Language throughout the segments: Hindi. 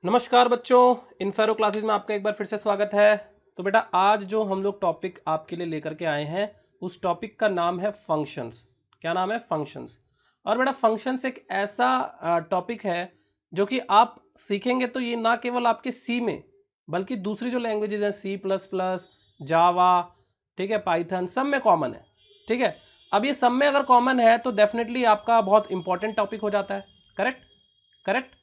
नमस्कार बच्चों, इनफेरो क्लासेस में आपका एक बार फिर से स्वागत है। तो बेटा आज जो हम लोग टॉपिक आपके लिए लेकर के आए हैं उस टॉपिक का नाम है फंक्शंस। क्या नाम है? फंक्शंस। और बेटा फंक्शंस एक ऐसा टॉपिक है जो कि आप सीखेंगे तो ये ना केवल आपके सी में बल्कि दूसरी जो लैंग्वेजेस हैं सी प्लस प्लस, जावा, ठीक है, पाइथन, सब में कॉमन है। ठीक है, अब ये सब में अगर कॉमन है तो डेफिनेटली आपका बहुत इंपॉर्टेंट टॉपिक हो जाता है। Correct correct.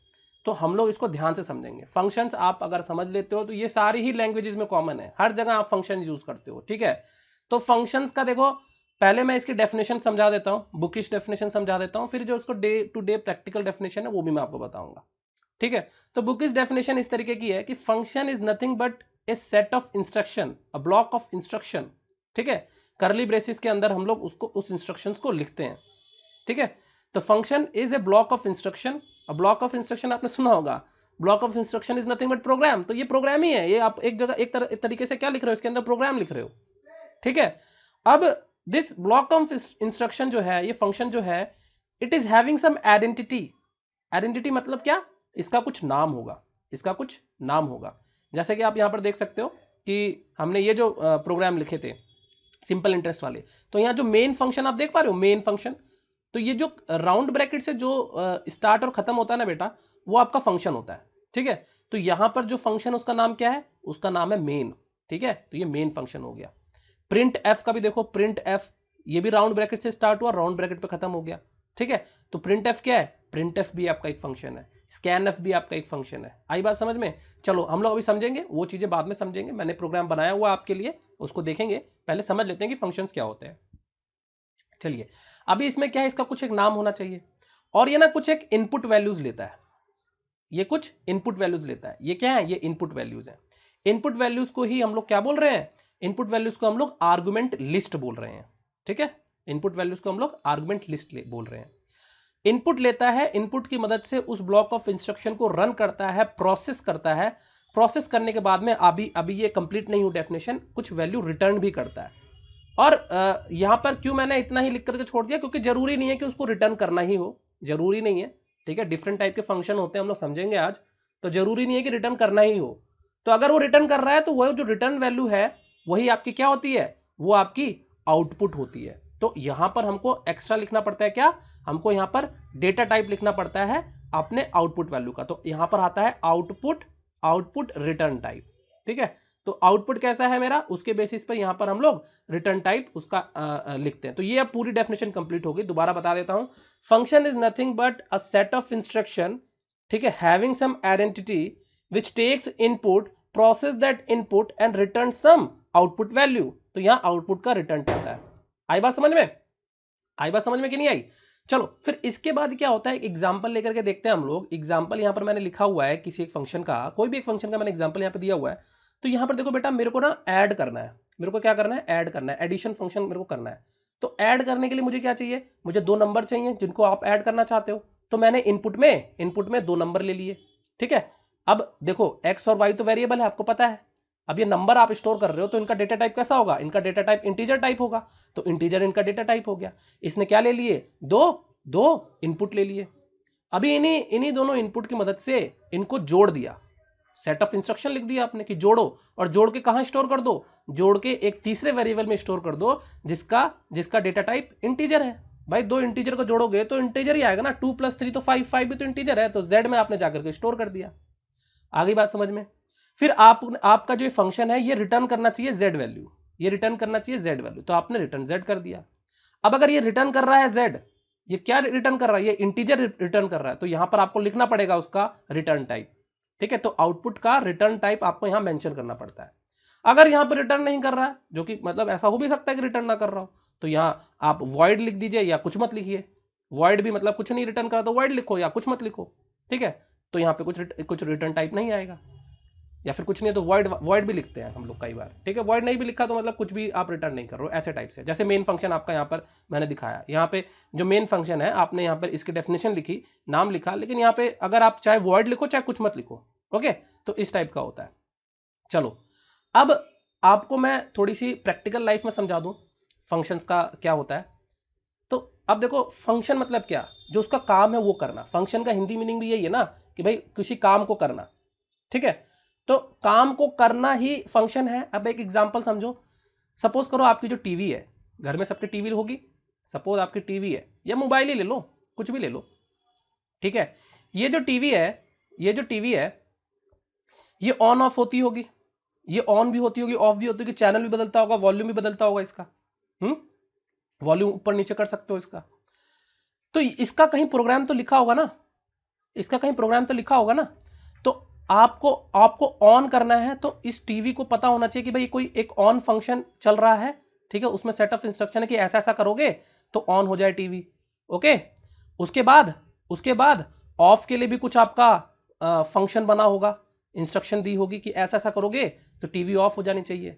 तो हम लोग इसको ध्यान से समझेंगे। फंक्शंस आप अगर समझ लेते हो तो ये सारी ही लैंग्वेजेस में कॉमन है, हर जगह आप फंक्शन यूज करते हो। ठीक है, तो फंक्शंस का देखो, पहले मैं इसकी डेफिनेशन समझा देता हूं, बुकिश डेफिनेशन समझा देता हूं, फिर जो उसको day to day practical definition है वो भी मैं आपको बताऊंगा। ठीक है, तो बुकिश डेफिनेशन इस तरीके की है कि function is nothing but A set of instruction, a block of instruction. ठीक है, करली ब्रेसिस के अंदर हम लोग उसको उस इंस्ट्रक्शंस को लिखते हैं। ठीक है, तो function is a block of instruction. अब ब्लॉक ऑफ इंस्ट्रक्शन आपने सुना होगा, block of instruction is nothing but program. तो ये प्रोग्राम ही है, ये आप एक जगह एक तरीके से क्या लिख रहे हो, इसके अंदर प्रोग्राम लिख रहे हो। ठीक है, अब दिस ब्लॉक ऑफ इंस्ट्रक्शन जो है, ये फंक्शन जो है, it is having some identity. Identity मतलब क्या? इसका कुछ नाम होगा, इसका कुछ नाम होगा। जैसे कि आप यहां पर देख सकते हो कि हमने ये जो प्रोग्राम लिखे थे सिंपल इंटरेस्ट वाले, तो यहां जो मेन फंक्शन आप देख पा रहे हो, मेन फंक्शन, तो ये जो राउंड ब्रैकेट से जो स्टार्ट और खत्म होता है ना बेटा, वो आपका फंक्शन होता है। ठीक है, तो यहां पर जो फंक्शन उसका नाम क्या है? उसका नाम है मेन। ठीक है, तो ये मेन फंक्शन हो गया। प्रिंट एफ का भी देखो, प्रिंट एफ ये भी राउंड ब्रैकेट से स्टार्ट हुआ, राउंड ब्रैकेट पे खत्म हो गया। ठीक है, तो प्रिंट एफ क्या है? प्रिंट एफ भी आपका एक फंक्शन है, स्कैन एफ भी आपका एक फंक्शन है। आई बात समझ में? चलो हम लोग अभी समझेंगे, वो चीजें बाद में समझेंगे, मैंने प्रोग्राम बनाया हुआ आपके लिए, उसको देखेंगे। पहले समझ लेते हैं कि फंक्शंस क्या होते हैं। चलिए, अभी इसमें क्या है, इसका कुछ एक नाम होना चाहिए, और ये ना कुछ एक इनपुट वैल्यूज लेता है। ये कुछ इनपुट वैल्यूज लेता है। ये क्या है? ये इनपुट वैल्यूज है। इनपुट वैल्यूज को ही हम लोग क्या बोल रहे हैं? इनपुट वैल्यूज को हम लोग आर्गुमेंट लिस्ट बोल रहे हैं। ठीक है, इनपुट वैल्यूज को हम लोग आर्गुमेंट लिस्ट बोल रहे हैं। इनपुट लेता है, इनपुट की मदद से उस ब्लॉक ऑफ इंस्ट्रक्शन को रन करता है, प्रोसेस करता है। प्रोसेस करने के बाद में अभी अभी ये कंप्लीट नहीं हुई डेफिनेशन, कुछ वैल्यू रिटर्न भी करता है। और यहां पर क्यों मैंने इतना ही लिख करके छोड़ दिया, क्योंकि जरूरी नहीं है कि उसको रिटर्न करना ही हो, जरूरी नहीं है। ठीक है, डिफरेंट टाइप के फंक्शन होते हैं, हम लोग समझेंगे आज, तो जरूरी नहीं है कि रिटर्न करना ही हो। तो अगर वो रिटर्न कर रहा है तो वो जो रिटर्न वैल्यू है वही आपकी क्या होती है? वो आपकी आउटपुट होती है। तो यहां पर हमको एक्स्ट्रा लिखना पड़ता है, क्या? हमको यहां पर डेटा टाइप लिखना पड़ता है अपने आउटपुट वैल्यू का। तो यहां पर आता है आउटपुट, आउटपुट रिटर्न टाइप। ठीक है, तो आउटपुट कैसा है मेरा, उसके बेसिस पर यहां पर हम लोग रिटर्न टाइप उसका लिखते हैं। तो ये अब पूरी डेफिनेशन कंप्लीट होगी, दोबारा बता देता हूं। Function is nothing but a set of instruction, ठीक है, having some identity which takes input, process that input and return some output value. तो यहां आउटपुट का रिटर्न होता है। आई बात समझ में? आई बात समझ में कि नहीं आई? चलो फिर इसके बाद क्या होता है, एक एग्जांपल लेकर के देखते हैं हम लोग। एग्जांपल यहां पर मैंने लिखा हुआ है किसी एक फंक्शन का, कोई भी एक फंक्शन का मैंने एग्जांपल यहां पर दिया हुआ है। तो यहां पर देखो बेटा, मेरे को ना ऐड करना है, मेरे को क्या करना है? ऐड करना है, एडिशन फंक्शन मेरे को करना है। तो ऐड करने के लिए मुझे क्या चाहिए? मुझे दो नंबर चाहिए जिनको आप ऐड करना चाहते हो। तो मैंने इनपुट में दो नंबर ले लिए। ठीक है, अब देखो एक्स और वाई तो वेरिएबल है, आपको पता है। अब ये नंबर आप स्टोर कर रहे हो तो इनका डेटा टाइप कैसा होगा? इनका डेटा टाइप इंटीजर टाइप होगा। तो इंटीजर इनका डेटा टाइप हो गया। इसने क्या ले लिए? दो दो इनपुट ले लिए। अभी इन्हीं इन्हीं दोनों इनपुट की मदद से इनको जोड़ दिया, सेट ऑफ इंस्ट्रक्शन लिख दिया आपने कि जोड़ो, और जोड़ के कहां स्टोर कर दो? जोड़ के एक तीसरे वेरिएबल में स्टोर कर दो जिसका जिसका डेटा टाइप इंटीजर है। भाई दो इंटीजर को जोड़ोगे तो इंटीजर ही आएगा ना, 2 + 3 तो 5, 5 भी तो इंटीजर है, तो जेड में आपने जाकर के स्टोर कर दिया। आगे बात समझ में? फिर आपका जो फंक्शन है ये रिटर्न करना चाहिए जेड वैल्यू, ये रिटर्न करना चाहिए जेड वैल्यू, तो आपने रिटर्न जेड कर दिया। अब अगर ये रिटर्न कर रहा है जेड, ये क्या रिटर्न कर रहा है? ये इंटीजर रिटर्न कर रहा है, तो यहां पर आपको लिखना पड़ेगा उसका रिटर्न टाइप। ठीक है, तो आउटपुट का रिटर्न टाइप आपको यहां मेंशन करना पड़ता है। अगर यहां पर रिटर्न नहीं कर रहा है, जो कि मतलब ऐसा हो भी सकता है कि रिटर्न ना कर रहा हो, तो यहां आप वॉइड लिख दीजिए या कुछ मत लिखिए। वॉइड भी मतलब कुछ नहीं रिटर्न करा तो वॉइड लिखो या कुछ मत लिखो। ठीक है, तो यहां पे कुछ रिटर्न टाइप नहीं आएगा, या फिर कुछ नहीं है तो वॉइड वॉइड भी लिखते हैं हम लोग कई बार। ठीक है, वॉइड नहीं भी लिखा तो मतलब कुछ भी आप रिटर्न नहीं कर रहे हो, ऐसे टाइप से। जैसे मेन फंक्शन आपका यहाँ पर मैंने दिखाया, यहाँ पे जो मेन फंक्शन है आपने यहाँ पर इसकी डेफिनेशन लिखी, नाम लिखा, लेकिन यहाँ पे अगर आप चाहे वॉइड लिखो चाहे कुछ मत लिखो। ओके, तो इस टाइप का होता है। चलो अब आपको मैं थोड़ी सी प्रैक्टिकल लाइफ में समझा दूं फंक्शंस का क्या होता है। तो अब देखो, फंक्शन मतलब क्या? जो उसका काम है वो करना। फंक्शन का हिंदी मीनिंग भी यही है ना, कि भाई किसी काम को करना। ठीक है, तो काम को करना ही फंक्शन है। अब एक एग्जांपल समझो, सपोज करो आपकी जो टीवी है, घर में सबके टीवी होगी, सपोज आपकी टीवी है या मोबाइल ही ले लो, कुछ भी ले लो, ठीक है, ये जो टीवी है ये ऑन ऑफ होती होगी, ये ऑन भी होती होगी, ऑफ भी होती होगी, चैनल भी बदलता होगा, वॉल्यूम भी बदलता होगा इसका, वॉल्यूम ऊपर नीचे कर सकते हो इसका। तो इसका कहीं प्रोग्राम तो लिखा होगा ना, इसका कहीं प्रोग्राम तो लिखा होगा ना। तो आपको ऑन करना है तो इस टीवी को पता होना चाहिए कि भाई कोई एक ऑन फंक्शन चल रहा है, ठीक है, उसमें सेट ऑफ इंस्ट्रक्शन है कि ऐसा ऐसा करोगे तो ऑन हो जाए टीवी। ओके, उसके बाद ऑफ के लिए भी कुछ आपका फंक्शन बना होगा, इंस्ट्रक्शन दी होगी कि ऐसा ऐसा करोगे तो टीवी ऑफ हो जानी चाहिए।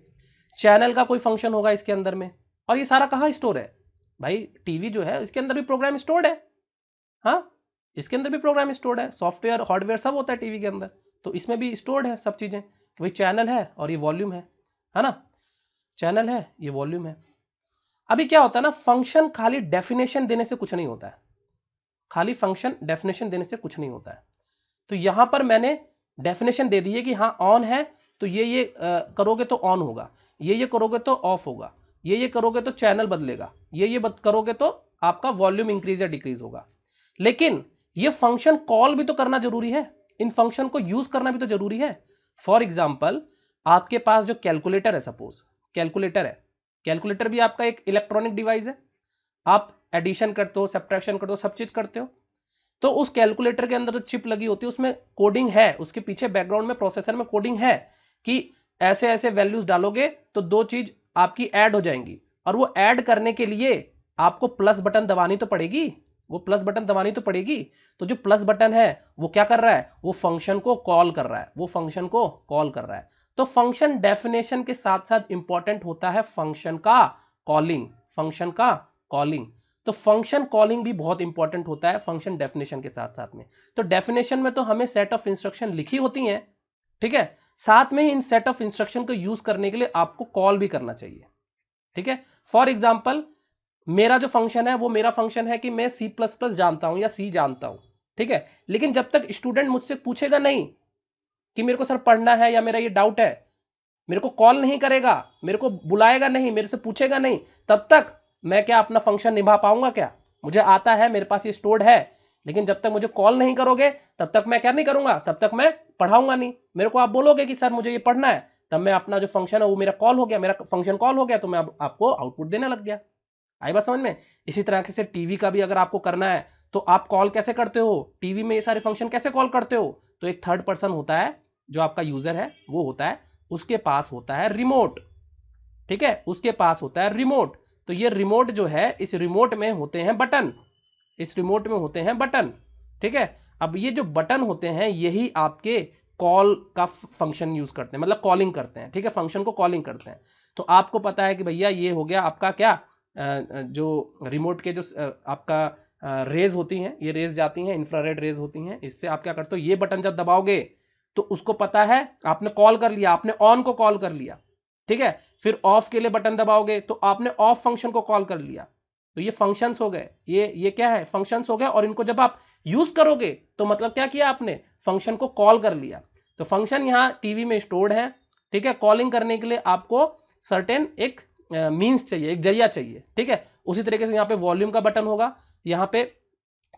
चैनल का कोई फंक्शन होगा इसके अंदर में, और ये सारा कहां स्टोर है भाई, टीवी जो है इसके अंदर भी प्रोग्राम स्टोर्ड है, हाँ, इसके अंदर भी प्रोग्राम स्टोर्ड है, सॉफ्टवेयर हार्डवेयर सब होता है टीवी के अंदर, तो इसमें भी स्टोर्ड है सब चीजें कि भाई चैनल है और ये वॉल्यूम है ना, चैनल है ये वॉल्यूम है। अभी क्या होता है ना, फंक्शन खाली डेफिनेशन देने से कुछ नहीं होता है, खाली फंक्शन डेफिनेशन देने से कुछ नहीं होता है। तो यहां पर मैंने डेफिनेशन दे दी है कि हाँ ऑन है तो ये करोगे तो ऑन होगा, ये करोगे तो ऑफ होगा, ये करोगे तो चैनल बदलेगा, ये करोगे तो आपका वॉल्यूम इंक्रीज या डिक्रीज होगा। लेकिन ये फंक्शन कॉल भी तो करना जरूरी है, इन फंक्शन को यूज करना भी तो जरूरी है। फॉर एग्जाम्पल आपके पास जो कैलकुलेटर है, सपोज कैलकुलेटर है, कैलकुलेटर भी आपका एक इलेक्ट्रॉनिक डिवाइस है, आप एडिशन करते हो, सब्ट्रैक्शन करते हो, सब चीज करते हो। तो उस कैलकुलेटर के अंदर जो चिप लगी होती है उसमें कोडिंग है, उसके पीछे बैकग्राउंड में प्रोसेसर में कोडिंग है कि ऐसे ऐसे वैल्यूज डालोगे तो दो चीज आपकी ऐड हो जाएंगी, और वो ऐड करने के लिए आपको प्लस बटन दबानी तो पड़ेगी, वो प्लस बटन दबानी तो पड़ेगी। तो जो प्लस बटन है वो क्या कर रहा है, वो फंक्शन को कॉल कर रहा है, वो फंक्शन को कॉल कर रहा है। तो फंक्शन डेफिनेशन के साथ साथ इंपॉर्टेंट होता है फंक्शन का कॉलिंग, फंक्शन का कॉलिंग। तो फंक्शन कॉलिंग भी बहुत इंपॉर्टेंट होता है फंक्शन डेफिनेशन के साथ साथ में। तो डेफिनेशन में तो हमें सेट ऑफ इंस्ट्रक्शन लिखी होती हैं, ठीक है, साथ में ही इन सेट ऑफ इंस्ट्रक्शन को यूज करने के लिए आपको कॉल भी करना चाहिए, ठीक है। फॉर एग्जाम्पल मेरा जो फंक्शन है वो मेरा फंक्शन है कि मैं C++ जानता हूं या C जानता हूं, ठीक है, लेकिन जब तक स्टूडेंट मुझसे पूछेगा नहीं कि मेरे को सर पढ़ना है या मेरा ये डाउट है, मेरे को कॉल नहीं करेगा, मेरे को बुलाएगा नहीं, मेरे से पूछेगा नहीं, तब तक मैं क्या अपना फंक्शन निभा पाऊंगा क्या? मुझे आता है, मेरे पास ये स्टोर्ड है, लेकिन जब तक मुझे कॉल नहीं करोगे तब तक मैं क्या नहीं करूंगा, तब तक मैं पढ़ाऊंगा नहीं। मेरे को आप बोलोगे कि सर मुझे ये पढ़ना है, तब मैं अपना जो फंक्शन है वो मेरा कॉल हो गया, मेरा फंक्शन कॉल हो गया, तो मैं अब आपको आउटपुट देने लग गया। आई बात समझ में? इसी तरह से टीवी का भी अगर आपको करना है तो आप कॉल कैसे करते हो, टीवी में ये सारे फंक्शन कैसे कॉल करते हो? तो एक थर्ड पर्सन होता है जो आपका यूजर है, वो होता है, उसके पास होता है रिमोट, ठीक है, उसके पास होता है रिमोट। तो ये रिमोट जो है, इस रिमोट में होते हैं बटन, इस रिमोट में होते हैं बटन, ठीक है। अब ये जो बटन होते हैं यही आपके कॉल का फंक्शन यूज करते हैं, मतलब कॉलिंग करते हैं, ठीक है, फंक्शन को कॉलिंग करते हैं। तो आपको पता है कि भैया ये हो गया आपका क्या, जो रिमोट के जो आपका रेज होती हैं, ये रेज जाती हैं, इंफ्रारेड रेज होती हैं, इससे आप क्या करते हो, ये बटन जब दबाओगे तो उसको पता है आपने कॉल कर लिया, आपने ऑन को कॉल कर लिया, ठीक है। फिर ऑफ के लिए बटन दबाओगे तो आपने ऑफ फंक्शन को कॉल कर लिया। तो ये फंक्शंस हो गए, ये क्या है, फंक्शंस हो गए, और इनको जब आप यूज करोगे तो मतलब क्या किया आपने, फंक्शन को कॉल कर लिया। तो फंक्शन यहां टीवी में स्टोर्ड है, ठीक है। कॉलिंग करने के लिए आपको सर्टेन एक मींस चाहिए, एक जरिया चाहिए, ठीक है। उसी तरीके से यहाँ पे वॉल्यूम का बटन होगा, यहाँ पे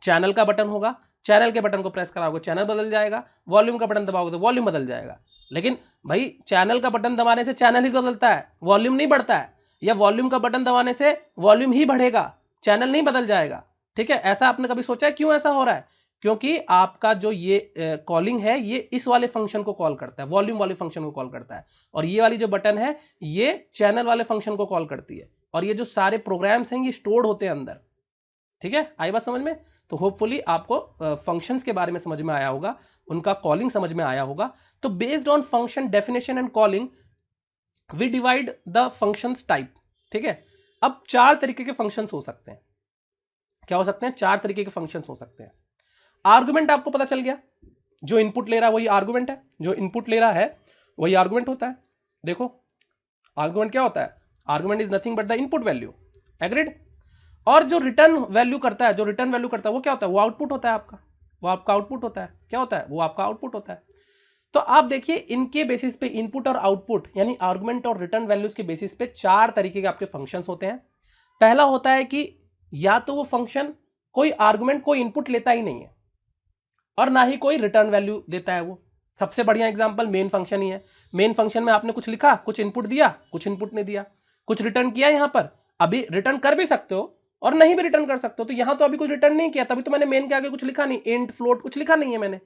चैनल का बटन होगा, चैनल के बटन को प्रेस कराओगे चैनल बदल जाएगा, वॉल्यूम का बटन दबाओगे तो वॉल्यूम बदल जाएगा। लेकिन भाई चैनल का बटन दबाने से चैनल ही बदलता है, वॉल्यूम नहीं बढ़ता है, या वॉल्यूम का बटन दबाने से वॉल्यूम ही बढ़ेगा, चैनल नहीं बदल जाएगा, ठीक है। ऐसा आपने कभी सोचा है क्यों ऐसा हो रहा है? क्योंकि आपका जो ये कॉलिंग है ये इस वाले फंक्शन को कॉल करता है, वॉल्यूम वाले फंक्शन को कॉल करता है, और ये वाली जो बटन है ये चैनल वाले फंक्शन को कॉल करती है, और ये जो सारे प्रोग्राम्स हैं ये स्टोर्ड होते हैं अंदर, ठीक है। आई बात समझ में? तो होपफुली आपको फंक्शंस के बारे में समझ में आया होगा, उनका कॉलिंग समझ में आया होगा। तो based on function definition and calling we divide the functions type, ठीक है। अब 4 तरीके के फंक्शंस हो सकते हैं, क्या हो सकते हैं? 4 तरीके के फंक्शंस हो सकते हैं। आर्गुमेंट आपको पता चल गया, जो इनपुट ले रहा है वही आर्गुमेंट है, जो इनपुट ले रहा है वही आर्गुमेंट होता है। देखो आर्गुमेंट क्या होता है, argument is nothing but the input value, agreed. और जो रिटर्न वैल्यू करता है, जो रिटर्न वैल्यू करता है वो क्या होता है, वो आउटपुट होता है आपका, वो आपका आउटपुट होता है। क्या होता है? वो आपका आउटपुट होता है। तो आप देखिए इनके बेसिस पे इनपुट और आउटपुट यानी आर्गुमेंट और रिटर्न वैल्यूज के बेसिस पे चार तरीके के आपके फंक्शंस होते हैं। पहला होता है कि या तो वो फंक्शन कोई आर्गुमेंट कोई इनपुट लेता ही नहीं है और ना ही कोई रिटर्न वैल्यू देता है। वो सबसे बढ़िया एग्जांपल मेन फंक्शन ही है। मेन फंक्शन में आपने कुछ लिखा, कुछ इनपुट दिया, कुछ इनपुट नहीं दिया, कुछ रिटर्न किया। यहां पर अभी रिटर्न कर भी सकते हो और नहीं भी रिटर्न कर सकते हो। तो यहां तो अभी कुछ रिटर्न नहीं किया, तभी तो मैंने मेन के आगे कुछ लिखा नहीं, इंट फ्लोट कुछ लिखा नहीं है मैंने,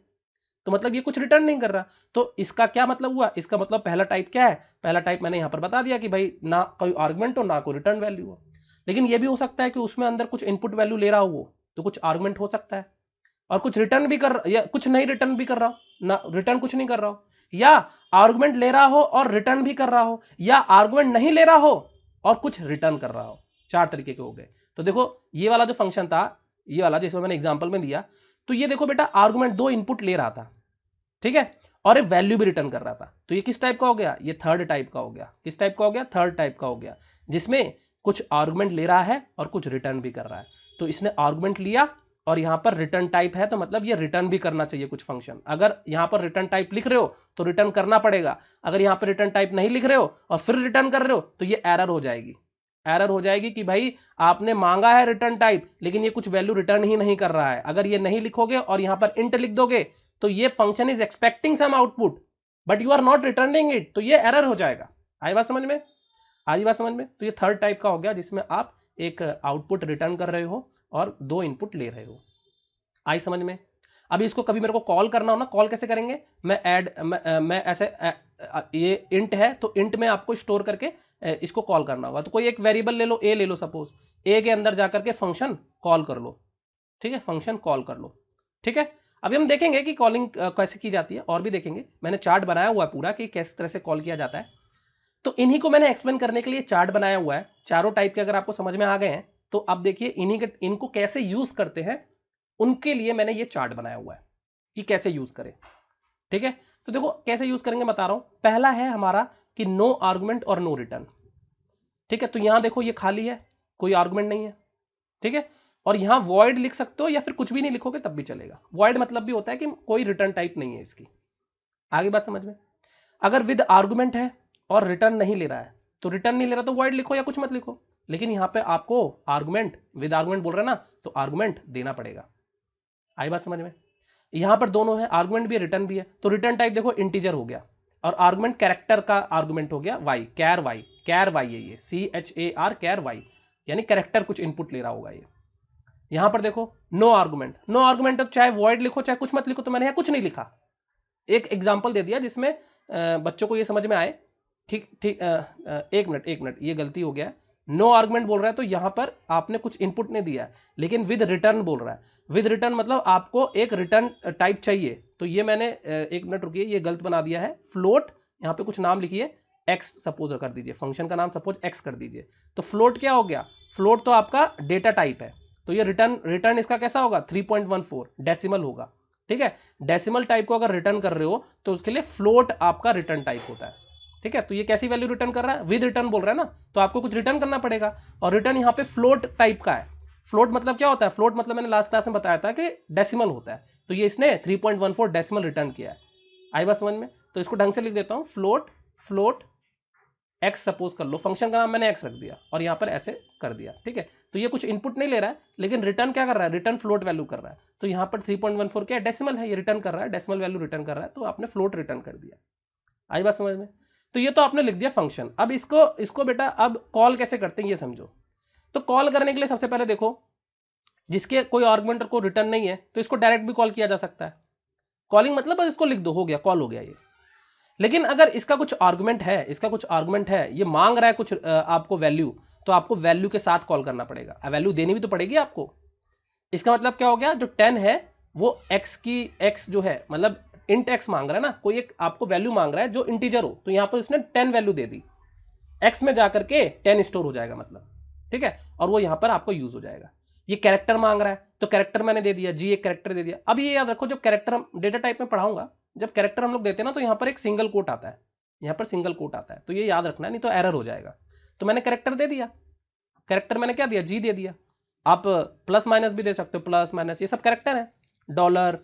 तो मतलब ये कुछ रिटर्न नहीं कर रहा। तो इसका क्या मतलब हुआ? इसका मतलब पहला टाइप क्या है? पहला टाइप मैंने यहां पर बता दिया कि भाई ना कोई आर्गुमेंट हो ना कोई रिटर्न वैल्यू हो। लेकिन ये भी हो सकता है कि उसमें अंदर कुछ इनपुट वैल्यू ले रहा हो, तो कुछ आर्गुमेंट हो सकता है और कुछ रिटर्न भी कर या कुछ नहीं रिटर्न भी कर रहा हो, ना रिटर्न कुछ नहीं कर रहा हो, या आर्गुमेंट ले रहा हो और रिटर्न भी कर रहा हो, या आर्गुमेंट नहीं ले रहा हो और कुछ रिटर्न कर रहा हो। चार तरीके के हो गए। तो देखो ये वाला जो फंक्शन था, ये वाला जिसमें मैंने एग्जांपल में दिया, तो ये देखो बेटा आर्गुमेंट दो इनपुट ले रहा था, ठीक है, और एक वैल्यू भी रिटर्न कर रहा था। तो ये किस टाइप का हो गया? ये थर्ड टाइप का हो गया। किस टाइप का हो गया? थर्ड टाइप का हो गया, जिसमें कुछ आर्गुमेंट ले रहा है और कुछ रिटर्न भी कर रहा है। तो इसने आर्गुमेंट लिया और यहां पर रिटर्न टाइप है, तो मतलब ये रिटर्न भी करना चाहिए कुछ फंक्शन। अगर यहां पर रिटर्न टाइप लिख रहे हो तो रिटर्न करना पड़ेगा। अगर यहां पर रिटर्न टाइप नहीं लिख रहे हो और फिर रिटर्न कर रहे हो तो ये एरर हो जाएगी। एरर हो जाएगी कि भाई आपने मांगा है रिटर्न टाइप लेकिन ये कुछ वैल्यू रिटर्न ही नहीं कर रहा है। अगर ये नहीं लिखोगे और यहां पर इंट लिख दोगे तो ये function is expecting some output but you are not returning it, तो ये एरर हो जाएगा। आई बात समझ में? आई बात समझ में? तो ये थर्ड टाइप का हो गया जिसमें आप एक आउटपुट रिटर्न कर रहे हो और दो इनपुट ले रहे हो। आई समझ में? अभी इसको कभी मेरे को कॉल करना हो ना, कॉल कैसे करेंगे? मैं ऐसे ये इंट है तो इंट में आपको स्टोर करके इसको कॉल करना होगा। तो कोई एक वेरिएबल ले लो, ए ले लो, सपोज ए के अंदर जाकर के फंक्शन कॉल कर लो, ठीक है, फंक्शन कॉल कर लो, ठीक है। अभी हम देखेंगे कि कॉलिंग कैसे की जाती है और भी देखेंगे। मैंने चार्ट बनाया हुआ है पूरा कि किस तरह से कॉल किया जाता है। तो इन्हीं को मैंने एक्सप्लेन करने के लिए चार्ट बनाया हुआ है। चारों टाइप के अगर आपको समझ में आ गए हैं तो अब देखिए इनको कैसे यूज करते हैं, उनके लिए मैंने ये चार्ट बनाया हुआ है कि कैसे यूज करें, ठीक है। तो देखो कैसे यूज करेंगे बता रहा हूं। पहला है हमारा कि नो आर्गुमेंट और नो रिटर्न, ठीक है। तो यहां देखो ये खाली है, कोई आर्गुमेंट नहीं है, ठीक है। और यहां वॉइड लिख सकते हो या फिर कुछ भी नहीं लिखोगे तब भी चलेगा। वॉइड मतलब भी होता है कि कोई रिटर्न टाइप नहीं है इसकी। आगे बात समझ में? अगर विद आर्गुमेंट है और रिटर्न नहीं ले रहा है तो रिटर्न नहीं ले रहा तो वॉइड लिखो या कुछ मत लिखो। लेकिन यहां पे आपको आर्गुमेंट विद आर्गुमेंट बोल रहे हैं ना, तो आर्गुमेंट देना पड़ेगा। आई बात समझ में? यहां पर दोनों है, आर्गुमेंट भी है रिटर्न भी है। तो रिटर्न टाइप देखो इंटीजर हो गया और आर्गुमेंट कैरेक्टर का आर्गुमेंट हो गया वाई, कैर वाई, कैर वाई है ये, CHAR कैर वाई, यानी कैरेक्टर कुछ इनपुट ले रहा होगा ये। यहां पर देखो नो आर्गुमेंट, नो आर्गुमेंट तो चाहे वॉइड लिखो चाहे कुछ मत लिखो, तो मैंने यहां कुछ नहीं लिखा, एक एग्जांपल दे दिया जिसमें बच्चों को ये समझ में आए। ठीक ठीक, एक मिनट, ये गलती हो गया। नो आर्गुमेंट बोल रहा है तो यहां पर आपने कुछ इनपुट नहीं दिया है, लेकिन विद रिटर्न बोल रहा है। विद रिटर्न मतलब आपको एक रिटर्न टाइप चाहिए। तो ये मैंने एक मिनट रुकिए, ये गलत बना दिया है। फ्लोट, यहां पे कुछ नाम लिखिए, एक्स सपोज कर दीजिए, फंक्शन का नाम सपोज एक्स कर दीजिए। तो फ्लोट क्या हो गया? फ्लोट तो आपका डेटा टाइप है, तो ये रिटर्न इसका कैसा होगा? 3.14 डेसिमल होगा, ठीक है। डेसिमल टाइप को अगर रिटर्न कर रहे हो तो उसके लिए फ्लोट आपका रिटर्न टाइप होता है, ठीक है। तो ये कैसी वैल्यू रिटर्न कर रहा है? विद रिटर्न बोल रहा है ना, तो आपको कुछ रिटर्न करना पड़ेगा। और रिटर्न यहाँ पे फ्लोट टाइप का है। फ्लोट मतलब क्या होता है? फ्लोट मतलब मैंने लास्ट क्लास में बताया था कि डेसिमल होता है। तो ये इसने 3.14 डेसिमल रिटर्न किया है। आई बात समझ में? तो इसको ढंग से लिख देता हूं, फ्लोट एक्स सपोज कर लो, फंक्शन का नाम मैंने एक्स रख दिया और यहां पर ऐसे कर दिया, ठीक है। तो ये कुछ इनपुट नहीं ले रहा है, लेकिन रिटर्न क्या कर रहा है? रिटर्न फ्लोट वैल्यू कर रहा है। तो यहां पर 3.14 क्या है? डेसिमल है, ये रिटर्न कर रहा है, डेसिमल वैल्यू रिटर्न कर रहा है, तो आपने फ्लोट रिटर्न कर दिया। आई बात समझ में? तो ये तो आपने लिख दिया फंक्शन। अब इसको बेटा अब कॉल कैसे करते हैं ये समझो। तो कॉल करने के लिए सबसे पहले देखो, जिसके कोई आर्गुमेंट को रिटर्न नहीं है तो इसको डायरेक्ट भी कॉल किया जा सकता है। कॉलिंग मतलब बस इसको लिख दो, हो गया, कॉल हो गया ये। लेकिन अगर इसका कुछ आर्गुमेंट है, ये मांग रहा है कुछ आपको वैल्यू, तो आपको वैल्यू के साथ कॉल करना पड़ेगा। वैल्यू देनी भी तो पड़ेगी आपको। इसका मतलब क्या हो गया? जो 10 है वो x जो है, मतलब इंट x मांग रहा है ना, कोई एक आपको वैल्यू मांग रहा है जो इंटीजर हो, तो यहां पर उसने 10 वैल्यू दे दी, x में जाकर के 10 स्टोर हो जाएगा मतलब, ठीक है। और वो यहां पर आपको यूज हो जाएगा। ये कैरेक्टर मांग रहा है तो कैरेक्टर मैंने दे दिया, एक कैरेक्टर दे दिया। अब ये याद रखो, जब कैरेक्टर हम डेटा टाइप में पढ़ाऊंगा, जब कैरेक्टर हम लोग देते हैं ना, तो यहां पर एक सिंगल कोट आता है, यहां पर सिंगल कोट आता है, तो ये याद रखना है, नहीं तो एरर हो जाएगा। तो मैंने कैरेक्टर दे दिया, कैरेक्टर मैंने क्या दिया? दे दिया। आप प्लस माइनस भी दे सकते हो, प्लस माइनस ये सब कैरेक्टर है। डॉलर,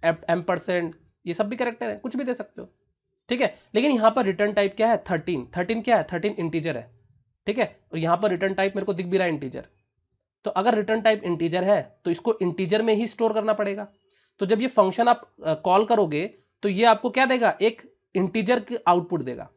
एम्परसेंड, ये सब भी कैरेक्टर है, कुछ भी दे सकते हो, ठीक है। लेकिन यहां पर रिटर्न टाइप क्या है, 13 क्या है, 13 इंटीजर है, ठीक है। और यहां पर रिटर्न टाइप मेरे को दिख भी रहा है इंटीजर। तो अगर रिटर्न टाइप इंटीजर है तो इसको इंटीजर में ही स्टोर करना पड़ेगा। तो जब ये फंक्शन आप कॉल करोगे तो ये आपको क्या देगा, एक इंटीजर की आउटपुट देगा।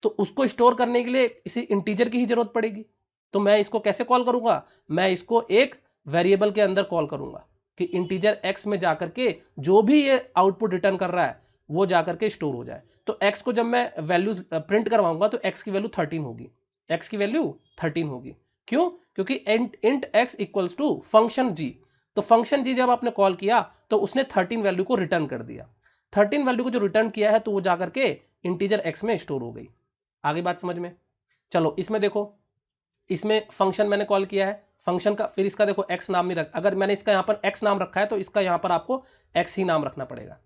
तो उसको स्टोर करने के लिए इसी इंटीजर की ही जरूरत पड़ेगी। तो मैं इसको कैसे कॉल करूंगा, मैं इसको एक वेरिएबल के अंदर कॉल करूंगा कि इंटीजर x में जाकर के जो भी ये आउटपुट रिटर्न कर रहा है वो जाकर के स्टोर हो जाए। तो x को जब मैं वैल्यू प्रिंट करवाऊंगा तो x की वैल्यू 13 होगी, x की वैल्यू 13 होगी। क्यों, क्योंकि int x equals to function g। तो फंक्शन g जब आपने कॉल किया तो उसने 13 वैल्यू को रिटर्न कर दिया। 13 वैल्यू को जो रिटर्न किया है तो वो जाकर के इंटीजर x में स्टोर हो गई। आगे बात समझ में। चलो इसमें देखो, इसमें फंक्शन मैंने कॉल किया है, फंक्शन का फिर इसका देखो x नाम नहीं रख, अगर मैंने इसका यहां पर x नाम रखा है तो इसका यहां पर आपको x ही नाम रखना पड़ेगा।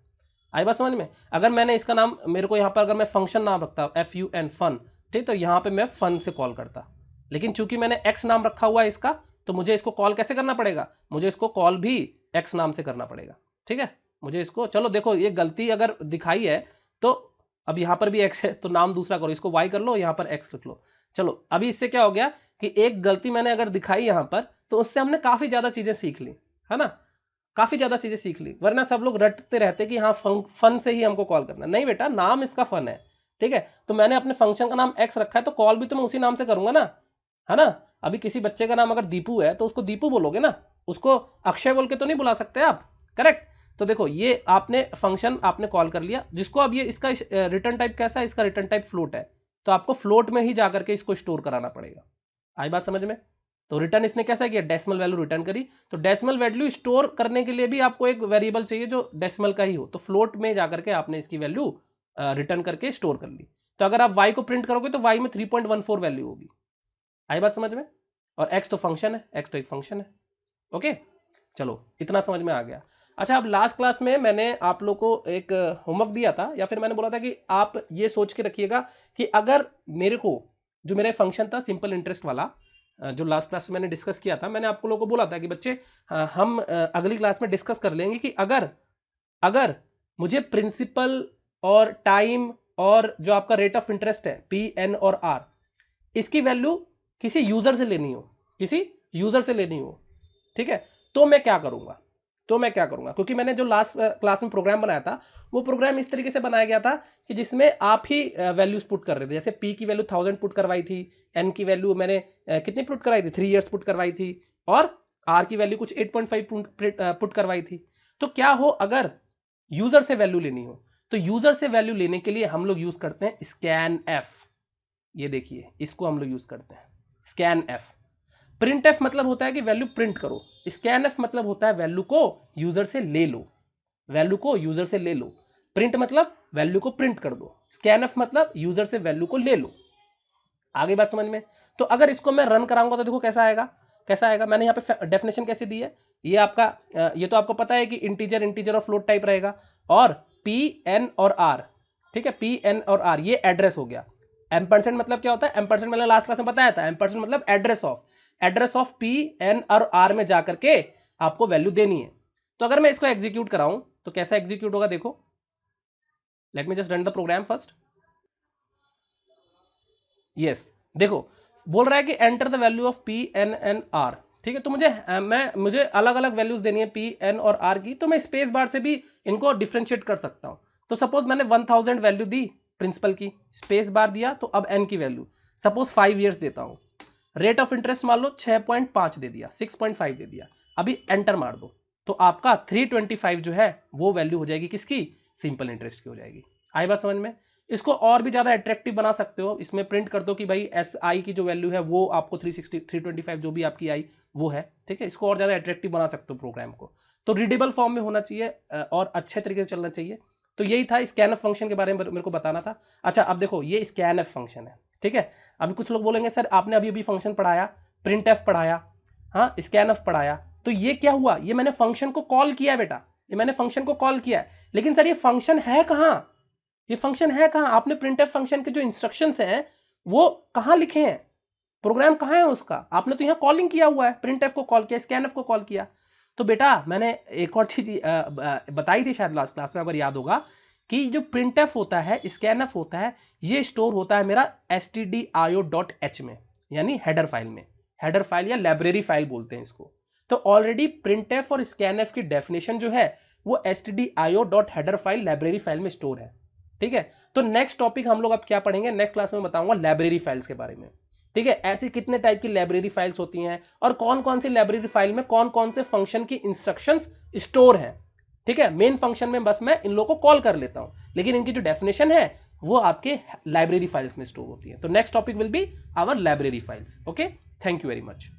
आई बात समझ में। अगर मैंने इसका नाम, मेरे को यहां पर अगर मैं फंक्शन नाम रखता FUN फन, ठीक, तो यहां पे मैं फन से कॉल करता। लेकिन चूंकि मैंने x नाम रखा हुआ है इसका, तो मुझे इसको कॉल कैसे करना पड़ेगा, मुझे इसको कॉल भी x नाम से करना पड़ेगा, ठीक है। मुझे इसको, चलो देखो ये गलती अगर दिखाई है तो अब यहां पर भी x है तो नाम दूसरा करो, इसको y कर लो, यहां पर x लिख लो। चलो अभी इससे क्या हो गया कि एक गलती मैंने अगर दिखाई यहां पर तो उससे हमने काफी ज्यादा चीजें सीख ली, है ना, काफी ज्यादा चीजें सीख ली। वरना सब लोग रटते रहते कि हाँ फन से ही हमको कॉल करना, नहीं बेटा, नाम इसका फन है, ठीक है। तो मैंने अपने फंक्शन का नाम x रखा है तो कॉल भी तो मैं उसी नाम से करूंगा ना, है ना। अभी किसी बच्चे का नाम अगर दीपू है तो उसको दीपू बोलोगे ना, उसको अक्षय बोल के तो नहीं बुला सकते आप, करेक्ट। तो देखो ये आपने फंक्शन आपने कॉल कर लिया, जिसको अब ये इसका रिटर्न टाइप कैसा है, इसका रिटर्न टाइप फ्लोट है, तो आपको फ्लोट में ही जाकर के इसको स्टोर कराना पड़ेगा। आई बात समझ में। तो रिटर्न इसने कैसा किया, डेसिमल वैल्यू रिटर्न करी। तो डेसिमल वैल्यू स्टोर करने के लिए भी आपको एक वेरिएबल चाहिए जो डेसिमल का ही हो, तो फ्लोट में जाकर के आपने इसकी वैल्यू रिटर्न करके स्टोर कर ली। तो अगर आप y को प्रिंट करोगे तो y में 3.14 वैल्यू होगी। आई बात समझ में। और x तो फंक्शन है, x तो एक फंक्शन है, ओके। चलो इतना समझ में आ गया। अच्छा, अब लास्ट क्लास में मैंने आप लोग को एक होमवर्क दिया था, या फिर मैंने बोला था कि आप ये सोच के रखिएगा कि अगर मेरे को जो मेरा फंक्शन था सिंपल इंटरेस्ट वाला, जो लास्ट क्लास में मैंने डिस्कस किया था, मैंने आपको लोगों को बोला था कि बच्चे हम अगली क्लास में डिस्कस कर लेंगे कि अगर मुझे प्रिंसिपल और टाइम और जो आपका रेट ऑफ इंटरेस्ट है P, N और R, इसकी वैल्यू किसी यूजर से लेनी हो, किसी यूजर से लेनी हो, ठीक है, तो मैं क्या करूंगा, क्योंकि मैंने जो लास्ट क्लास में प्रोग्राम बनाया था वो प्रोग्राम इस तरीके से बनाया गया था कि जिसमें आप ही वैल्यूज पुट कर रहे थे। जैसे P की वैल्यू 1000 पुट करवाई थी, N की वैल्यू मैंने कितनी पुट करवाई थी, 3 इयर्स पुट करवाई थी, और R की वैल्यू कुछ 8.5 पुट करवाई थी। तो क्या हो अगर यूजर से वैल्यू लेनी हो, तो यूजर से वैल्यू लेने के लिए हम लोग यूज करते हैं स्कैन-एफ। ये देखिए इसको हम लोग यूज करते हैं स्कैन-एफ। प्रिंट एफ मतलब होता है कि वैल्यू प्रिंट करो, स्कैन एफ मतलब होता है वैल्यू को यूजर से ले लो, वैल्यू को यूजर से ले लो। प्रिंट मतलब वैल्यू को प्रिंट कर दो, स्कैन एफ मतलब यूजर से वैल्यू को ले लो। आगे बात समझ में। तो अगर इसको मैं रन कराऊंगा तो देखो कैसा आएगा। मैंने यहाँ पे डेफिनेशन कैसे दी है, ये आपका ये तो आपको पता है कि इंटीजर और फ्लोट टाइप रहेगा, और P, N और R, ठीक है, P, N और R ये एड्रेस हो गया। एम्परसेंड मतलब क्या होता है, एम्परसेंड मैंने लास्ट क्लास में बताया था, एम्परसेंड मतलब एड्रेस ऑफ P, N और R में जाकर के आपको वैल्यू देनी है। तो अगर मैं इसको एग्जीक्यूट कराऊं तो कैसा एग्जीक्यूट होगा, देखो, let me just run the program first. Yes, देखो बोल रहा है कि enter the value of P, N and R, ठीक है। तो मुझे अलग अलग वैल्यूज देनी है P, N और R की, तो मैं स्पेस बार से भी इनको डिफरेंशिएट कर सकता हूं। तो सपोज मैंने 1000 वैल्यू दी प्रिंसिपल की, स्पेस बार दिया, तो अब N की वैल्यू सपोज 5 इयर्स देता हूं। रेट ऑफ इंटरेस्ट मान लो 6.5 दे दिया, 6.5 दे दिया, अभी एंटर मार दो, तो आपका 325 जो है वो वैल्यू हो जाएगी किसकी, सिंपल इंटरेस्ट की हो जाएगी। आई बात समझ में। इसको और भी ज्यादा अट्रैक्टिव बना सकते हो, इसमें प्रिंट कर दो कि भाई SI की जो वैल्यू है वो आपको 325 जो भी आपकी आई वो है, ठीक है। इसको और ज्यादा अट्रैक्टिव बना सकते हो प्रोग्राम को, तो रीडेबल फॉर्म में होना चाहिए और अच्छे तरीके से चलना चाहिए। तो यही था स्कैनएफ फंक्शन के बारे में मेरे को बताना था। अच्छा, अब देखो ये स्कैनएफ फंक्शन है, ठीक है। अभी कुछ लोग बोलेंगे सर आपने अभी फंक्शन पढ़ाया, प्रिंट एफ पढ़ाया, हाँ स्कैनएफ पढ़ाया, तो ये क्या हुआ, ये मैंने फंक्शन को कॉल किया है बेटा, ये मैंने फंक्शन को कॉल किया है, लेकिन सर ये फंक्शन है कहां, ये फंक्शन है कहां, आपने प्रिंट एफ फंक्शन के जो इंस्ट्रक्शंस हैं वो कहां लिखे हैं, प्रोग्राम कहां है उसका, आपने तो यहां कॉलिंग किया हुआ है, प्रिंट एफ को कॉल किया, स्कैनएफ को कॉल किया। तो बेटा मैंने एक और चीज बताई थी शायद लास्ट क्लास में, अगर याद होगा, कि जो printf होता है, scanf होता है, ये स्टोर होता है मेरा stdio.h में, यानी हेडर फाइल में, हेडर फाइल या लाइब्रेरी फाइल बोलते हैं इसको। तो ऑलरेडी printf और scanf की डेफिनेशन जो है वो stdio.header फाइल लाइब्रेरी फाइल में स्टोर है, ठीक है। तो नेक्स्ट टॉपिक हम लोग अब क्या पढ़ेंगे, नेक्स्ट क्लास में बताऊंगा लाइब्रेरी फाइल्स के बारे में, ठीक है। ऐसी कितने टाइप की लाइब्रेरी फाइल्स होती हैं और कौन कौन सी लाइब्रेरी फाइल में कौन कौन से फंक्शन की इंस्ट्रक्शंस स्टोर हैं, ठीक है। मेन फंक्शन में बस मैं इन लोगों को कॉल कर लेता हूं, लेकिन इनकी जो डेफिनेशन है वो आपके लाइब्रेरी फाइल्स में स्टोर होती है। तो next topic will be our library files. Okay, thank you very much.